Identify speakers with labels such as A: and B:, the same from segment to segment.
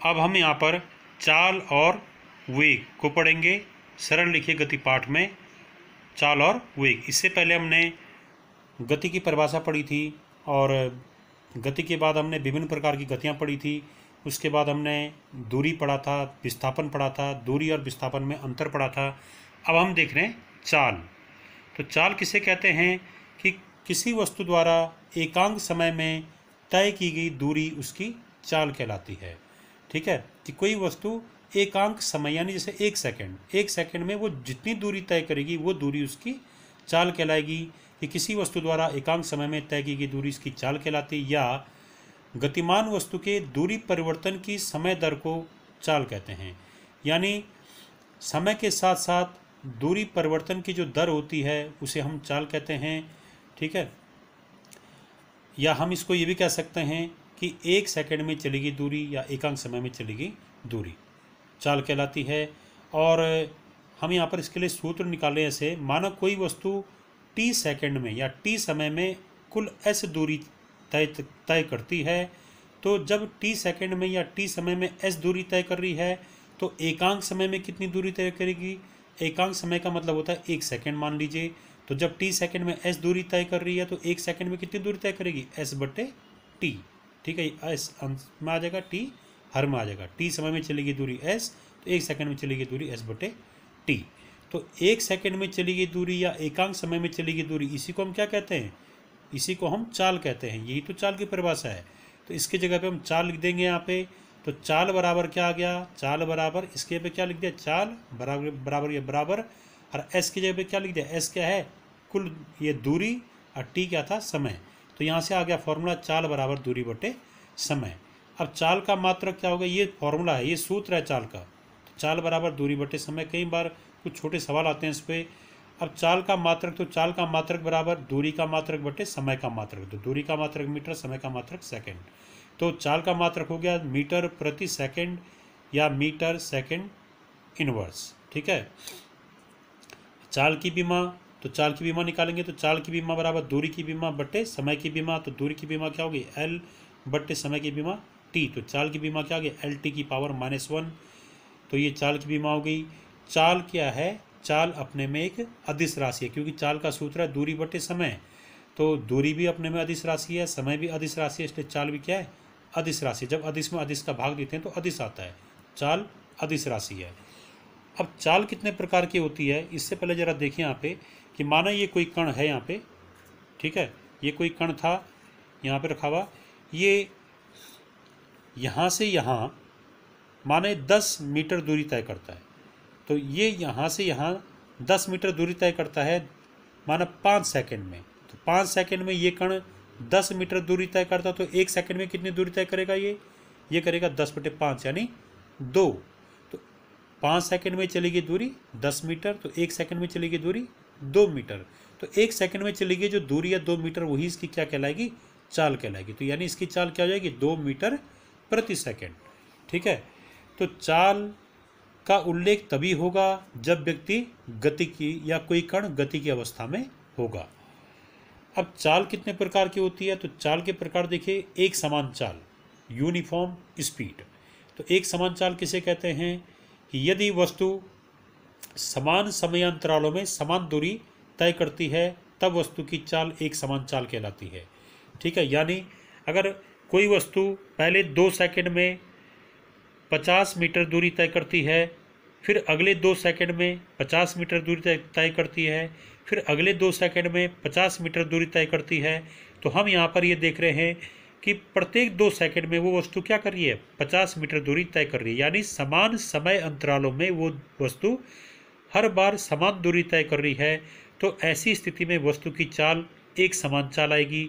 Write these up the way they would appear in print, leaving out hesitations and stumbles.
A: अब हम यहाँ पर चाल और वेग को पढ़ेंगे। सरल लिखिए गति पाठ में चाल और वेग। इससे पहले हमने गति की परिभाषा पढ़ी थी और गति के बाद हमने विभिन्न प्रकार की गतियाँ पढ़ी थी। उसके बाद हमने दूरी पढ़ा था, विस्थापन पढ़ा था, दूरी और विस्थापन में अंतर पढ़ा था। अब हम देख रहे हैं चाल। तो चाल किसे कहते हैं कि किसी वस्तु द्वारा एकांक समय में तय की गई दूरी उसकी चाल कहलाती है। ठीक है, कि कोई वस्तु एकांक समय यानी जैसे एक सेकंड में वो जितनी दूरी तय करेगी वो दूरी उसकी चाल कहलाएगी। कि किसी वस्तु द्वारा एकांक समय में तय की गई दूरी इसकी चाल कहलाती है। या गतिमान वस्तु के दूरी परिवर्तन की समय दर को चाल कहते हैं। यानी समय के साथ साथ दूरी परिवर्तन की जो दर होती है उसे हम चाल कहते हैं। ठीक है, या हम इसको ये भी कह सकते हैं कि एक सेकंड में चलेगी दूरी या एकांक समय में चलेगी दूरी चाल कहलाती है। और हम यहाँ पर इसके लिए सूत्र निकालें ऐसे, मानो कोई वस्तु t सेकंड में या t समय में कुल s दूरी तय करती है। तो जब t सेकंड में या t समय में s दूरी तय कर रही है तो एकांक समय में कितनी दूरी तय करेगी। एकांक समय का मतलब होता है एक सेकंड मान लीजिए। तो जब t सेकंड में s दूरी तय कर रही है तो एक सेकंड में कितनी दूरी तय करेगी, s बटे t। ठीक है, s अंश में आ जाएगा, t हर में आ जाएगा। t समय में चलेगी दूरी s, तो एक सेकंड में चलेगी दूरी s बटे t। तो एक सेकंड में चलेगी दूरी या एकांक समय में चलेगी दूरी, इसी को हम क्या कहते हैं, इसी को हम चाल कहते हैं। यही तो चाल की परिभाषा है। तो इसकी जगह पे हम चाल लिख देंगे यहाँ पे। तो चाल बराबर क्या आ गया, चाल बराबर इसके पे क्या लिख दिया, चाल बराबर बराबर ये बराबर, और एस की जगह पे क्या लिख दिया, एस क्या है कुल ये दूरी और टी क्या था समय। तो यहाँ से आ गया फॉर्मूला चाल बराबर दूरी बटे समय। अब चाल का मात्रक क्या होगा, ये फॉर्मूला है, ये सूत्र है चाल का। तो चाल बराबर दूरी बटे समय। कई बार कुछ छोटे सवाल आते हैं इस पर। अब चाल का मात्रक, तो चाल का मात्रक बराबर दूरी का मात्रक बटे समय का मात्रक। तो दूरी का मात्रक मीटर, समय का मात्रक सेकंड। तो चाल का मात्रक हो गया मीटर प्रति सेकंड या मीटर सेकंड इनवर्स। ठीक है, चाल की विमा, तो चाल की विमा निकालेंगे तो चाल की विमा बराबर दूरी की विमा बटे समय की विमा। तो दूरी की विमा क्या होगी, एल बटे समय की विमा टी। तो चाल की विमा क्या होगी, एल टी की पावर -1। तो ये चाल की विमा हो गई। चाल क्या है, चाल अपने में एक अदिश राशि है, क्योंकि चाल का सूत्र है दूरी बटे समय। तो दूरी भी अपने में अदिश राशि है, समय भी अदिश राशि है, इसलिए चाल भी क्या है, अदिश राशि। जब अदिश में अदिश का भाग देते हैं तो अदिश आता है, चाल अदिश राशि है। अब चाल कितने प्रकार की होती है, इससे पहले जरा देखिए यहाँ पे कि माना ये कोई कण है यहाँ पे। ठीक है, ये कोई कण था यहाँ पे रखा हुआ, ये यहाँ से यहाँ माने 10 मीटर दूरी तय करता है। तो ये यहाँ से यहाँ 10 मीटर दूरी तय करता है माना 5 सेकंड में। तो 5 सेकंड में ये कण 10 मीटर दूरी तय करता, तो एक सेकंड में कितनी दूरी तय करेगा, ये करेगा 10 बटे 5 यानी 2। तो 5 सेकंड में चलेगी दूरी 10 मीटर, तो एक सेकंड में चलेगी दूरी 2 मीटर। तो एक सेकंड में चलेगी जो दूरी है 2 मीटर, वही इसकी क्या कहलाएगी, चाल कहलाएगी। तो यानी इसकी चाल क्या हो जाएगी, 2 मीटर प्रति सेकंड। ठीक है, तो चाल का उल्लेख तभी होगा जब व्यक्ति गति की या कोई कण गति की अवस्था में होगा। अब चाल कितने प्रकार की होती है, तो चाल के प्रकार देखिए, एक समान चाल यूनिफॉर्म स्पीड। तो एक समान चाल किसे कहते हैं कि यदि वस्तु समान समयांतरालों में समान दूरी तय करती है तब वस्तु की चाल एक समान चाल कहलाती है। ठीक है, यानी अगर कोई वस्तु पहले 2 सेकंड में 50 मीटर दूरी तय करती है, फिर अगले 2 सेकंड में 50 मीटर दूरी तय करती है, फिर अगले 2 सेकंड में 50 मीटर दूरी तय करती है, तो हम यहाँ पर ये देख रहे हैं कि प्रत्येक 2 सेकंड में वो वस्तु क्या कर रही है, 50 मीटर दूरी तय कर रही है। यानी समान समय अंतरालों में वो वस्तु हर बार समान दूरी तय कर रही है। तो ऐसी स्थिति में वस्तु की चाल एक समान चाल आएगी।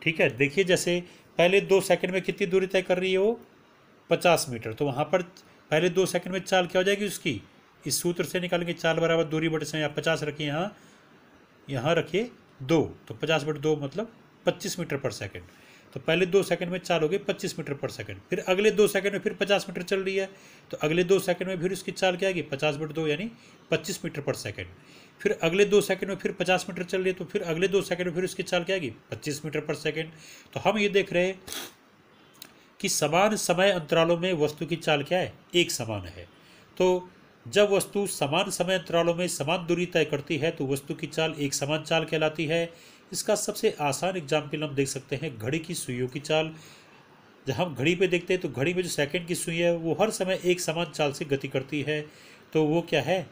A: ठीक है, देखिए जैसे पहले 2 सेकंड में कितनी दूरी तय कर रही है वो 50 मीटर, तो वहाँ पर पहले 2 सेकंड में चाल क्या हो जाएगी उसकी, इस सूत्र से निकालेंगे, चाल बराबर दूरी बटे समय। 50 रखिए यहाँ रखिए 2, तो 50 बटे 2 मतलब 25 मीटर पर सेकंड। तो पहले 2 सेकंड में चाल हो गई 25 मीटर पर सेकंड, फिर अगले 2 सेकंड में फिर 50 मीटर चल रही है, तो अगले 2 सेकंड में फिर उसकी चाल क्या आएगी, 50 बटे 2 यानी 25 मीटर पर सेकंड। फिर अगले 2 सेकंड में फिर 50 मीटर चल रही है, तो फिर अगले 2 सेकंड में फिर उसकी चाल क्या आएगी, 25 मीटर पर सेकंड। तो हम ये देख रहे हैं कि समान समय अंतरालों में वस्तु की चाल क्या है, एक समान है। तो जब वस्तु समान समय अंतरालों में समान दूरी तय करती है तो वस्तु की चाल एक समान चाल कहलाती है। इसका सबसे आसान एग्जाम्पल हम देख सकते हैं घड़ी की सुइयों की चाल। जब हम घड़ी पे देखते हैं तो घड़ी में जो सेकंड की सुई है वो हर समय एक समान चाल से गति करती है। तो वो क्या है,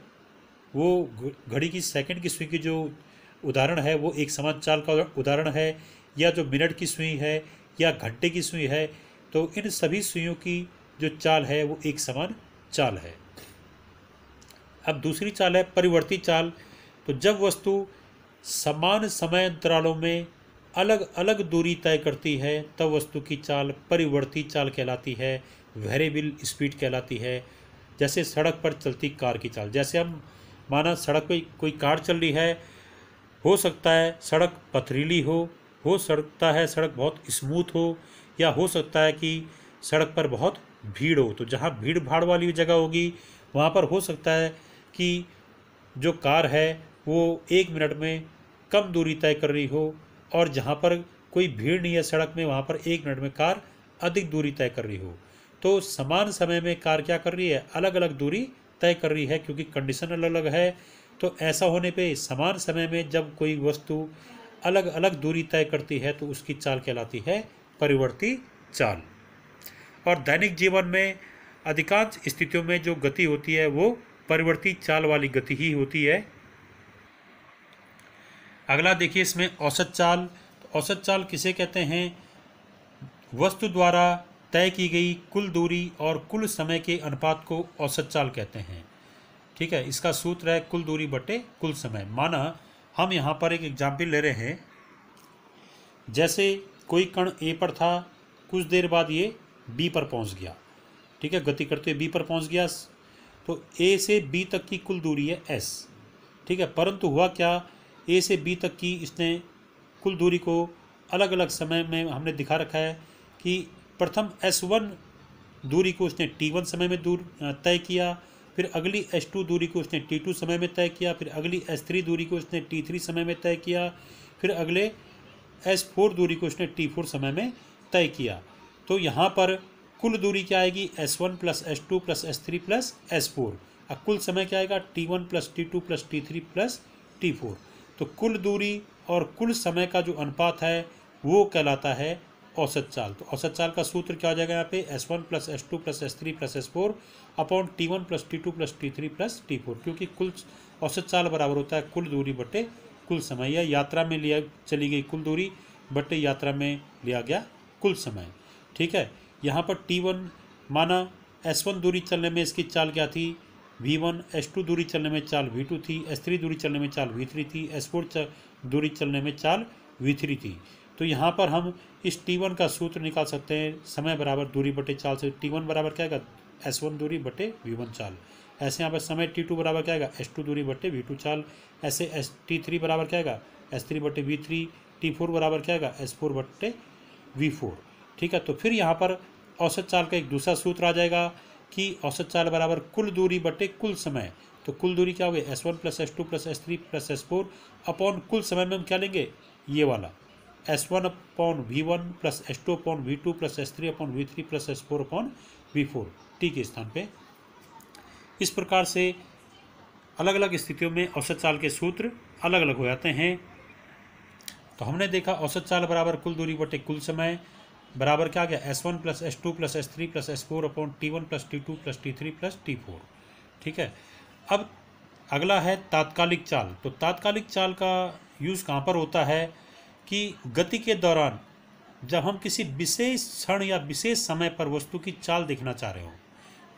A: वो घड़ी की सेकंड की सुई की जो उदाहरण है वो एक समान चाल का उदाहरण है। या जो मिनट की सुई है या घंटे की सुई है, तो इन सभी सुइयों की जो चाल है वो एक समान चाल है। अब दूसरी चाल है परिवर्ती चाल। तो जब वस्तु समान समय अंतरालों में अलग अलग दूरी तय करती है तब वस्तु की चाल परिवर्ती चाल कहलाती है, वेरिएबल स्पीड कहलाती है। जैसे सड़क पर चलती कार की चाल, जैसे हम माना सड़क पे कोई कार चल रही है, हो सकता है सड़क पथरीली हो सकता है सड़क बहुत स्मूथ हो, या हो सकता है कि सड़क पर बहुत भीड़ हो। तो जहाँ भीड़ भाड़ वाली जगह होगी वहाँ पर हो सकता है कि जो कार है वो 1 मिनट में कम दूरी तय कर रही हो, और जहाँ पर कोई भीड़ नहीं है सड़क में वहाँ पर 1 मिनट में कार अधिक दूरी तय कर रही हो। तो समान समय में कार क्या कर रही है, अलग अलग दूरी तय कर रही है, क्योंकि कंडीशन अलग अलग है। तो ऐसा होने पे समान समय में जब कोई वस्तु अलग अलग दूरी तय करती है तो उसकी चाल कहलाती है परिवर्ती चाल। और दैनिक जीवन में अधिकांश स्थितियों में जो गति होती है वो परिवर्ती चाल वाली गति ही होती है। अगला देखिए इसमें औसत चाल। तो औसत चाल किसे कहते हैं, वस्तु द्वारा तय की गई कुल दूरी और कुल समय के अनुपात को औसत चाल कहते हैं। ठीक है, इसका सूत्र है कुल दूरी बटे कुल समय। माना हम यहाँ पर एक एग्जाम्पल ले रहे हैं, जैसे कोई कण ए पर था, कुछ देर बाद ये बी पर पहुँच गया। ठीक है, गति करते हुए बी पर पहुँच गया, तो ए से बी तक की कुल दूरी है एस। ठीक है, परंतु हुआ क्या, ए से बी तक की इसने कुल दूरी को अलग अलग समय में हमने दिखा रखा है कि प्रथम S1 दूरी को उसने T1 समय में तय किया, फिर अगली S2 दूरी को उसने T2 समय में तय किया, फिर अगली S3 दूरी को उसने T3 समय में तय किया, फिर अगले S4 दूरी को उसने T4 समय में तय किया। तो यहाँ पर कुल दूरी क्या आएगी, S1 plus S2 plus S3 plus S4। अब कुल समय क्या आएगा, T1 plus T2 plus T3 plus T4। तो कुल दूरी और कुल समय का जो अनुपात है वो कहलाता है औसत चाल। तो औसत चाल का सूत्र क्या हो जाएगा यहाँ पे, S1 plus S2 plus S3 plus S4 upon T1 plus T2 plus T3 plus T4, क्योंकि कुल औसत चाल बराबर होता है कुल दूरी बटे कुल समय, या यात्रा में लिया चली गई कुल दूरी बटे यात्रा में लिया गया कुल समय। ठीक है, यहाँ पर T1 माना S1 दूरी चलने में इसकी चाल क्या थी, V1, S2 दूरी चलने में चाल V2 थी, S3 दूरी चलने में चाल V3 थी, S4 दूरी चलने में चाल V3 थी। तो यहाँ पर हम इस T1 का सूत्र निकाल सकते हैं, समय बराबर दूरी बटे चाल से। T1 बराबर क्या आएगा, S1 दूरी बटे V1 चाल। ऐसे यहाँ पर समय T2 बराबर क्या आएगा, S2 दूरी बटे V2 चाल। ऐसे T3 बराबर क्या आएगा, S3 बटे V3। T4 बराबर क्या आएगा, S4 बटे V4। ठीक है, तो फिर यहाँ पर औसत चाल का एक दूसरा सूत्र आ जाएगा कि औसत चाल बराबर कुल दूरी बटे कुल समय। तो कुल दूरी क्या हो गई, S1 plus S2 plus S3 plus S4 upon कुल समय में हम क्या लेंगे, ये वाला S1 upon V1 plus S2 upon V2 plus S3 upon V3 plus S4 upon V4 T के स्थान पे। इस प्रकार से अलग अलग स्थितियों में औसत चाल के सूत्र अलग अलग हो जाते हैं। तो हमने देखा औसत चाल बराबर कुल दूरी बटे कुल समय बराबर क्या आ गया, S1 plus S2 plus S3 plus S4 upon T1 plus T2 plus T3 plus T4। ठीक है, अब अगला है तात्कालिक चाल। तो तात्कालिक चाल का यूज़ कहाँ पर होता है कि गति के दौरान जब हम किसी विशेष क्षण या विशेष समय पर वस्तु की चाल देखना चाह रहे हो।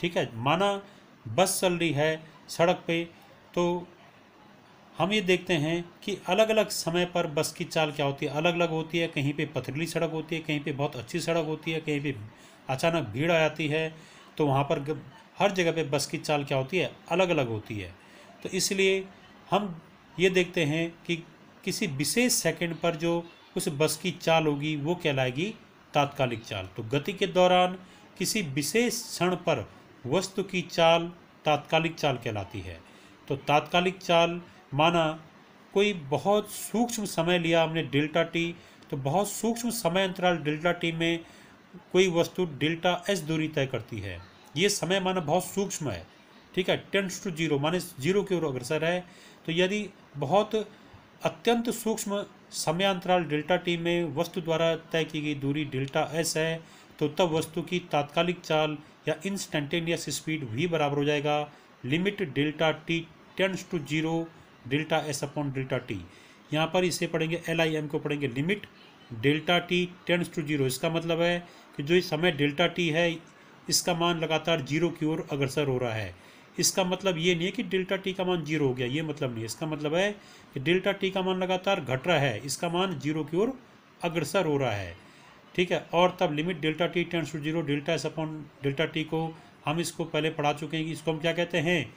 A: ठीक है, माना बस चल रही है सड़क पे, तो हम ये देखते हैं कि अलग अलग समय पर बस की चाल क्या होती है, अलग अलग होती है। कहीं पे पथरीली सड़क होती है, कहीं पे बहुत अच्छी सड़क होती है, कहीं पे अचानक भीड़ आ जाती है। तो वहाँ पर हर जगह पे बस की चाल क्या होती है, अलग अलग होती है। तो इसलिए हम ये देखते हैं कि किसी विशेष सेकंड पर जो उस बस की चाल होगी वो कहलाएगी तात्कालिक चाल। तो गति के दौरान किसी विशेष क्षण पर वस्तु की चाल तात्कालिक चाल कहलाती है। तो तात्कालिक चाल माना कोई बहुत सूक्ष्म समय लिया हमने डेल्टा टी, तो बहुत सूक्ष्म समय अंतराल डेल्टा टी में कोई वस्तु डेल्टा एस दूरी तय करती है, ये समय माना बहुत सूक्ष्म है, ठीक है, टेंड्स टू जीरो माने जीरो की ओर अग्रसर है। तो यदि बहुत अत्यंत सूक्ष्म समयांतराल डेल्टा टी में वस्तु द्वारा तय की गई दूरी डेल्टा एस है, तो तब वस्तु की तात्कालिक चाल या इंस्टेंटेनियस स्पीड v बराबर हो जाएगा limit delta T tends to zero delta S upon delta T. यहाँ पर इसे पढ़ेंगे LIM को पढ़ेंगे limit delta T tends to zero. इसका मतलब है कि जो समय डेल्टा टी है इसका मान लगातार जीरो की ओर अग्रसर हो रहा है। इसका मतलब ये नहीं है कि डेल्टा टी का मान जीरो हो गया, ये मतलब नहीं है। इसका मतलब है कि डेल्टा टी का मान लगातार घट रहा है, इसका मान जीरो की ओर अग्रसर हो रहा है, ठीक है। और तब limit delta T tends to zero delta S upon delta T को हम इसको पहले पढ़ा चुके हैं कि इसको हम क्या कहते हैं,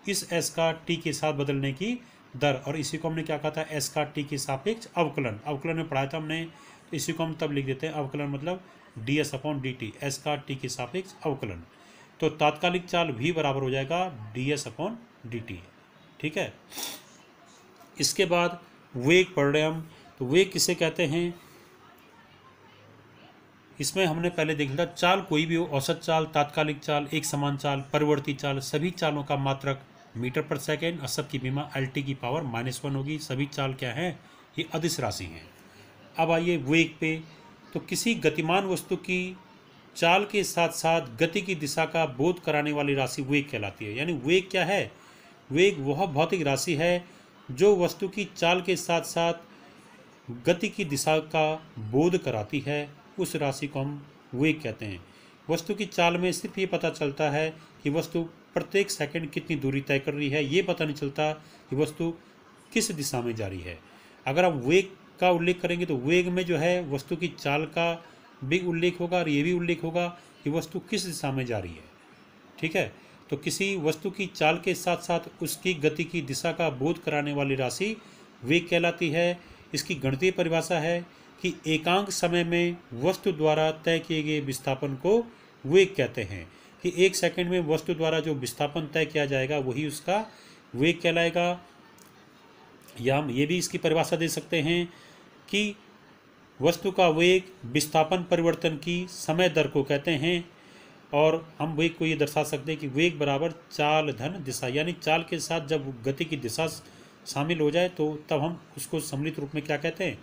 A: इस एस का टी के साथ बदलने की दर, और इसी को हमने क्या कहा था, एस का टी के सापेक्ष अवकलन। अवकलन में पढ़ाया था हमने, तो इसी को हम तब लिख देते हैं अवकलन मतलब D S upon D T, S का टी के सापेक्ष अवकलन। तो तात्कालिक चाल v बराबर हो जाएगा D S upon D T, ठीक है। इसके बाद वेग पढ़ रहे हम, तो वेग किसे कहते हैं, इसमें हमने पहले देख लिया चाल कोई भी हो, औसत चाल, तात्कालिक चाल, एक समान चाल, परिवर्ती चाल, सभी चालों का मात्रक मीटर पर सेकेंड और सबकी बीमा LT की पावर -1 होगी। सभी चाल क्या हैं, ये अदिश राशि हैं। अब आइए वेग पे, तो किसी गतिमान वस्तु की चाल के साथ साथ गति की दिशा का बोध कराने वाली राशि वेग कहलाती है। यानी वेग क्या है, वेग वह भौतिक राशि है जो वस्तु की चाल के साथ साथ गति की दिशा का बोध कराती है, उस राशि को हम वेग कहते हैं। वस्तु की चाल में सिर्फ ये पता चलता है कि वस्तु प्रत्येक सेकंड कितनी दूरी तय कर रही है, ये पता नहीं चलता कि वस्तु किस दिशा में जा रही है। अगर हम वेग का उल्लेख करेंगे तो वेग में जो है वस्तु की चाल का भी उल्लेख होगा और ये भी उल्लेख होगा कि वस्तु किस दिशा में जा रही है, ठीक है। तो किसी वस्तु की चाल के साथ साथ उसकी गति की दिशा का बोध कराने वाली राशि वेग कहलाती है। इसकी गणितीय परिभाषा है कि एकांक समय में वस्तु द्वारा तय किए गए विस्थापन को वेग कहते हैं, कि एक सेकंड में वस्तु द्वारा जो विस्थापन तय किया जाएगा वही उसका वेग कहलाएगा। या हम ये भी इसकी परिभाषा दे सकते हैं कि वस्तु का वेग विस्थापन परिवर्तन की समय दर को कहते हैं, और हम वेग को ये दर्शा सकते हैं कि वेग बराबर चाल धन दिशा, यानी चाल के साथ जब गति की दिशा शामिल हो जाए तो तब हम उसको सम्मिलित रूप में क्या कहते हैं,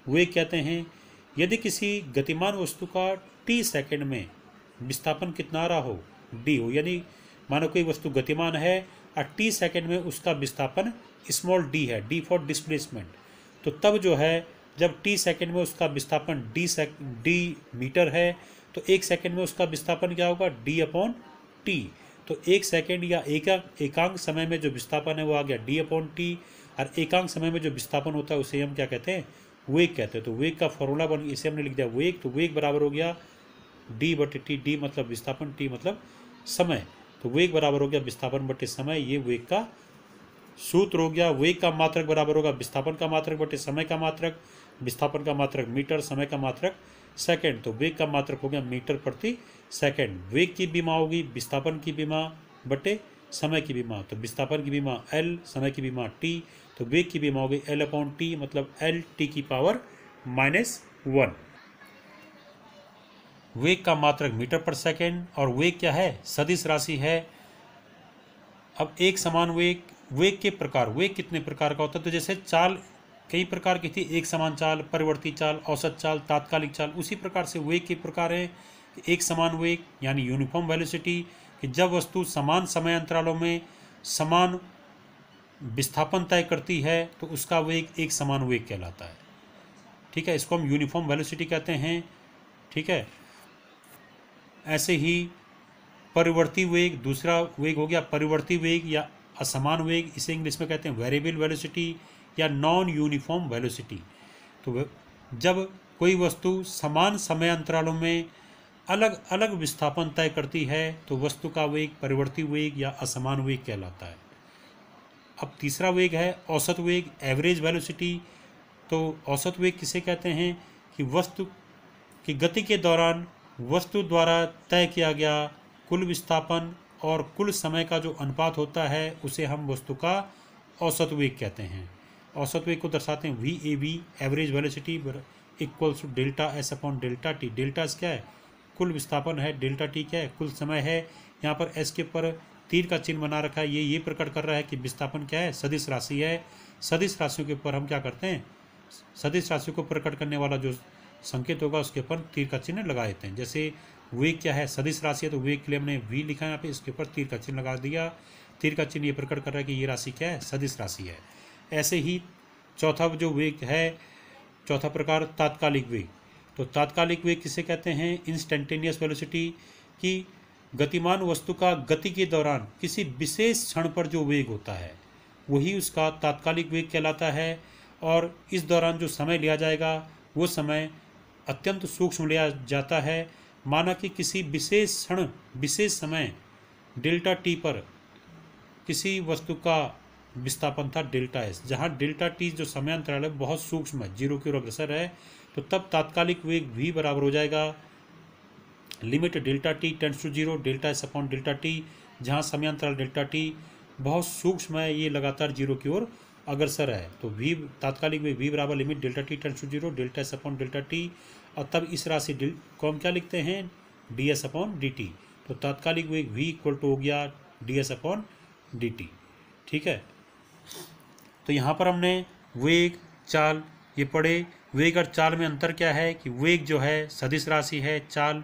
A: वेग कहते हैं। यदि किसी गतिमान वस्तु का t सेकंड में विस्थापन कितना आ रहा हो, d हो, यानी मानो कोई वस्तु गतिमान है और t सेकंड में उसका विस्थापन स्मॉल d है, d फॉर डिस्प्लेसमेंट, तो तब जो है जब t सेकंड में उसका विस्थापन d मीटर है तो एक सेकंड में उसका विस्थापन क्या होगा, d अपॉन टी। तो एक सेकंड या एकांक समय में जो विस्थापन है वो आ गया d अपॉन टी, और एकांक समय में जो विस्थापन होता है उसे हम क्या कहते हैं, वेग कहते हैं। तो वेग का फॉर्मूला बन, इसे हमने लिख दिया वेग, तो वेग बराबर हो गया d बटे टी, d मतलब विस्थापन, t मतलब समय, तो वेग बराबर हो गया विस्थापन बटे समय, ये वेग का सूत्र हो गया। वेग का मात्रक बराबर होगा विस्थापन का मात्रक बटे समय का मात्रक, विस्थापन का मात्रक मीटर, समय का मात्रक सेकंड, तो वेग का मात्रक हो गया मीटर प्रति सेकंड। वेग की बीमा होगी विस्थापन की बीमा बटे समय की बीमा, तो विस्थापन की बीमा L, समय की बीमा T, तो वेग की बीमा होगी L अपॉन टी मतलब LT की पावर -1। वेग का मात्रक मीटर पर सेकंड, और वेग क्या है, सदिश राशि है। अब एक समान वेग, वेग के प्रकार, वेग कितने प्रकार का होता है, तो जैसे चाल कई प्रकार की थी, एक समान चाल, परिवर्ती चाल, औसत चाल, तात्कालिक चाल, उसी प्रकार से वेग के प्रकार है। एक समान वेग यानी यूनिफॉर्म वेलोसिटी, कि जब वस्तु समान समय अंतरालों में समान विस्थापन तय करती है तो उसका वेग एक समान वेग कहलाता है, ठीक है, इसको हम यूनिफॉर्म वेलोसिटी कहते हैं, ठीक है। ऐसे ही परिवर्ती वेग, दूसरा वेग हो गया परिवर्ती वेग या असमान वेग, इसे इंग्लिश में कहते हैं वेरिएबल वेलोसिटी या नॉन यूनिफॉर्म वेलोसिटी। तो जब कोई वस्तु समान समय अंतरालों में अलग अलग विस्थापन तय करती है तो वस्तु का वेग परिवर्ती वेग या असमान वेग कहलाता है। अब तीसरा वेग है औसत वेग, एवरेज वेलोसिटी। तो औसत वेग किसे कहते हैं, कि वस्तु की गति के दौरान वस्तु द्वारा तय किया गया कुल विस्थापन और कुल समय का जो अनुपात होता है उसे हम वस्तु का औसत वेग कहते हैं। औसत वेग को दर्शाते हैं VAV, average velocity equals to delta S upon delta T. Delta S क्या है, कुल विस्थापन है डेल्टा टी क्या है, कुल समय है। यहाँ पर एस के ऊपर तीर का चिन्ह बना रखा है, ये प्रकट कर रहा है कि विस्थापन क्या है, सदिश राशि है। सदिश राशियों के ऊपर हम क्या करते हैं, सदिश राशि को प्रकट करने वाला जो संकेत होगा उसके ऊपर तीर का चिन्ह लगा देते हैं। जैसे वेग क्या है, सदिश राशि है, तो वेग के लिए हमने वी लिखा है यहाँ पे, इसके ऊपर तीर का चिन्ह लगा दिया। तीर का चिन्ह ये प्रकट कर रहा है कि ये राशि क्या है, सदिश राशि है। ऐसे ही चौथा जो वेग है, चौथा प्रकार तात्कालिक वेग। तो तात्कालिक वेग किसे कहते हैं, इंस्टेंटेनियस वेलोसिटी, कि गतिमान वस्तु का गति के दौरान किसी विशेष क्षण पर जो वेग होता है वही उसका तात्कालिक वेग कहलाता है। और इस दौरान जो समय लिया जाएगा वो समय अत्यंत सूक्ष्म लिया जाता है। माना कि किसी विशेष क्षण, विशेष समय डेल्टा टी पर किसी वस्तु का विस्थापन था डेल्टा एस, जहाँ डेल्टा टी जो समयांतराल है बहुत सूक्ष्म है, जीरो की ओर अग्रसर है, तो तब तात्कालिक वेग v बराबर हो जाएगा limit delta T tends to zero delta S upon delta T, जहाँ समयांतराल डेल्टा टी बहुत सूक्ष्म है, ये लगातार जीरो की ओर अग्रसर है। तो v तात्कालिक वेग v बराबर limit delta T tends to zero delta S upon delta T, और तब इस राशि को हम क्या लिखते हैं, D S upon D T. तो तात्कालिक वेग v इक्वल टू हो गया D S upon D T. ठीक है, तो यहाँ पर हमने वेग, चाल ये पढ़े। वेग और चाल में अंतर क्या है कि वेग जो है सदिश राशि है, चाल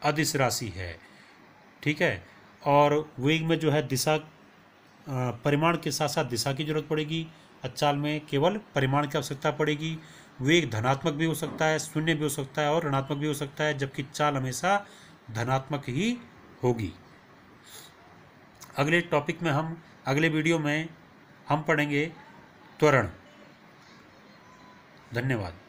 A: अदिश राशि है। ठीक है, और वेग में जो है दिशा, परिमाण के साथ साथ दिशा की जरूरत पड़ेगी, और चाल में केवल परिमाण की आवश्यकता पड़ेगी। वेग धनात्मक भी हो सकता है, शून्य भी हो सकता है और ऋणात्मक भी हो सकता है, जबकि चाल हमेशा धनात्मक ही होगी। अगले टॉपिक में हम, अगले वीडियो में हम पढ़ेंगे त्वरण। धन्यवाद।